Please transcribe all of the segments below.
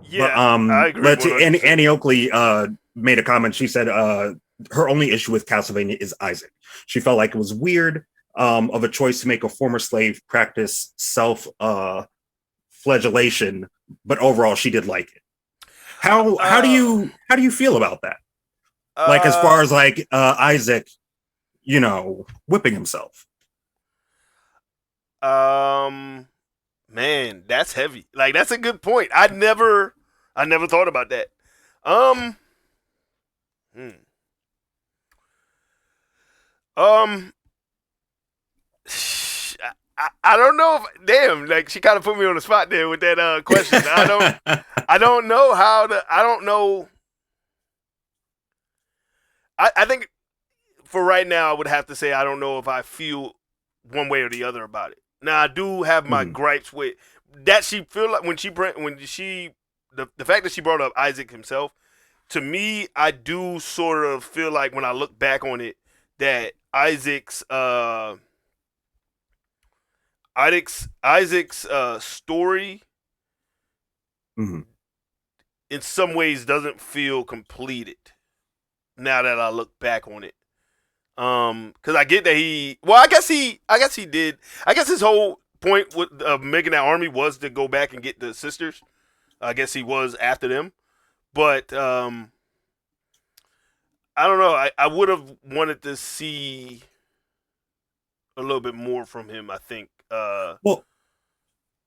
But Yeah, I agree let's 100%. Annie Oakley made a comment. She said her only issue with Castlevania is Isaac. She felt like it was weird of a choice to make a former slave practice self flagellation, but overall she did like it. How do you feel about that? Like as Uh, far as like Isaac, whipping himself. um, man, that's heavy. Like that's a good point. I never thought about that. Um, hmm. um, I don't know if damn like she kind of put me on the spot there with that question. I don't know how to I don't know. I think for right now I would have to say I don't know if I feel one way or the other about it. Now I do have my Mhm. gripes with that. She feel like the fact that she brought up Isaac himself, to me I do sort of feel like when I look back on it that Isaac's story Mhm. in some ways doesn't feel completed now that I look back on it. Because I get that I guess he did. I guess his whole point with making that army was to go back and get the sisters. I guess he was after them, but I don't know. I would have wanted to see a little bit more from him. I think Well,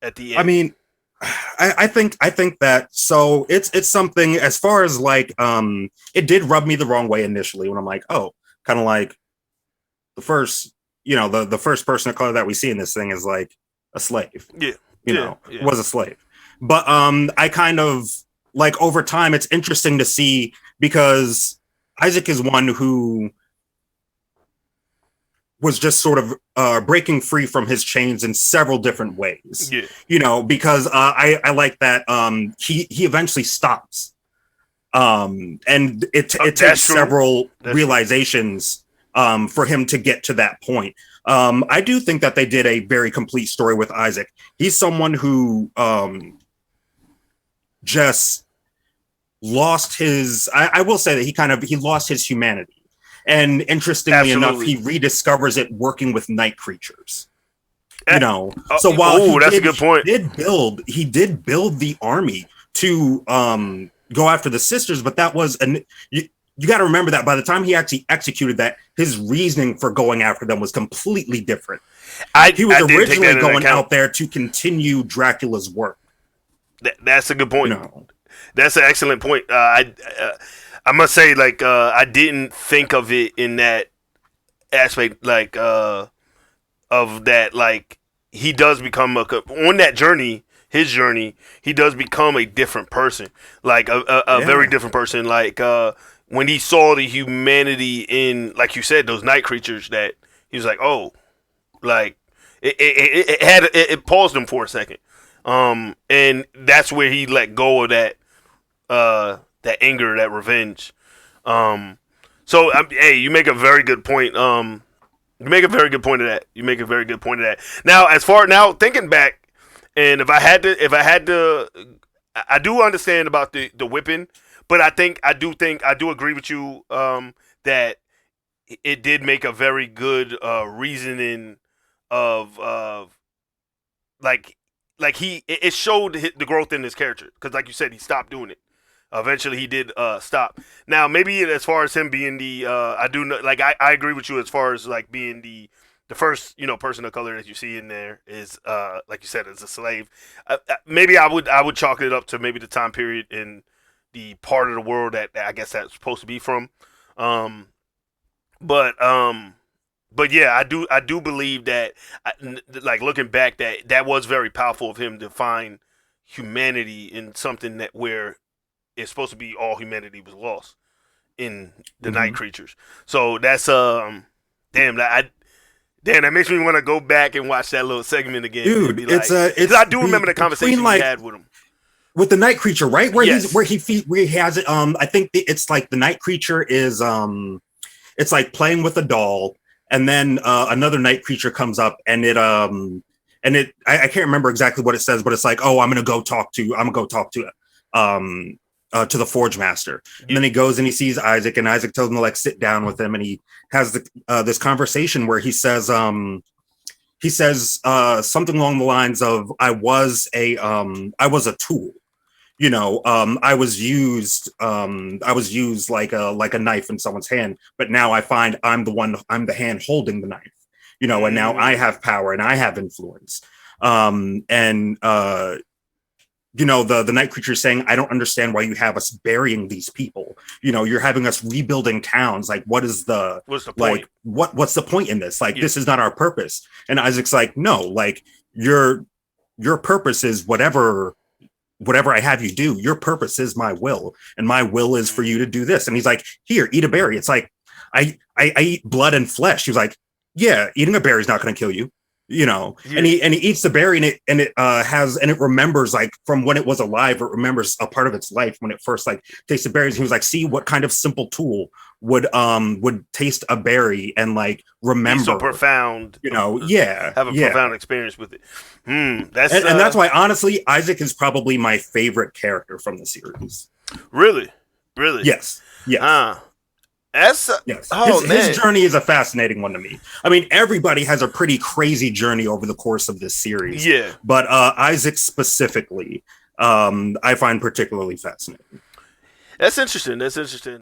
at the I end. mean, I think that so it's something as far as like it did rub me the wrong way initially when I'm like, oh, kind of like the first the first person of color that we see in this thing is like a slave, Yeah, yeah, yeah. was a slave. But I kind of like over time it's interesting to see because Isaac is one who was just sort of breaking free from his chains in several different ways. Yeah. Because I like that he eventually stops, and it takes That's true. several That's true. realizations for him to get to that point. I do think that they did a very complete story with Isaac. He's someone who just lost his. I will say that he lost his humanity. And interestingly enough, Absolutely. he rediscovers it working with night creatures. Eh, So while oh, that's a good point. he did build the army to go after the sisters, but that was you got to remember that by the time he actually executed that, his reasoning for going after them was completely different. He was I did take originally that into going account. out there to continue Dracula's work. That's a good You point. know, That's an excellent point. I must say, like, I didn't think of it in that aspect, like, of that, like, he does become on that journey, his journey, he does become a different person, like a very yeah, different person. Like, when he saw the humanity in, like you said, those night creatures, that he was like, oh, like, it paused him for a second. And that's where he let go of that anger, that revenge. Um, so hey, you make a very good point. You make a very good point of that. You make a very good point of that. Now, as far now thinking back, and if I had to, I do understand about the whipping, but I do agree with you that it did make a very good reasoning of like it showed the growth in his character because like you said he stopped doing it. Eventually he did stop. Now maybe as far as him being the I do know, like I agree with you as far as like being the first person of color that you see in there is like you said is a slave. Maybe I would chalk it up to maybe the time period in the part of the world that I guess that's supposed to be from. Um, but but yeah, I do believe that, like looking back, that was very powerful of him to find humanity in something that where it's supposed to be all humanity was lost in the night mm-hmm. creatures. So that's damn that makes me want to go back and watch that little segment again and Dude, be it's like, because I do remember the between conversation we like had with him. with the night creature, right? Yes. Where he has it. I think it's like the night creature is it's like playing with a doll, and then another night creature comes up, and I can't remember exactly what it says, but it's like, oh, I'm gonna go talk to to the Forge Master. And then he goes and he sees Isaac, and Isaac tells him to like sit down with him, and he has this conversation where he says something along the lines of, I was a tool. I was used like a knife in someone's hand, but now I find I'm the hand holding the knife, and now I have power and I have influence. The night creature is saying, I don't understand why you have us burying these people. You're having us rebuilding towns. Like, what's the point? Like, what's the point in this? Like, this is not our purpose. And Isaac's like, no, like your purpose is whatever I have you do. Your purpose is my will, and my will is for you to do this. And he's like, here, eat a berry. It's like, I eat blood and flesh. He was like, yeah, eating a berry is not going to kill you. And he eats the berry, and it remembers, like, from when it was alive, it remembers a part of its life when it first like tasted berries. He was like, see what kind of simple tool would taste a berry and like remember. So profound, have a profound experience with it. That's why, honestly, Isaac is probably my favorite character from the series. Really? Yes. Yes. His journey is a fascinating one to me. I mean, everybody has a pretty crazy journey over the course of this series. Yeah. But Isaac specifically, I find particularly fascinating. That's interesting.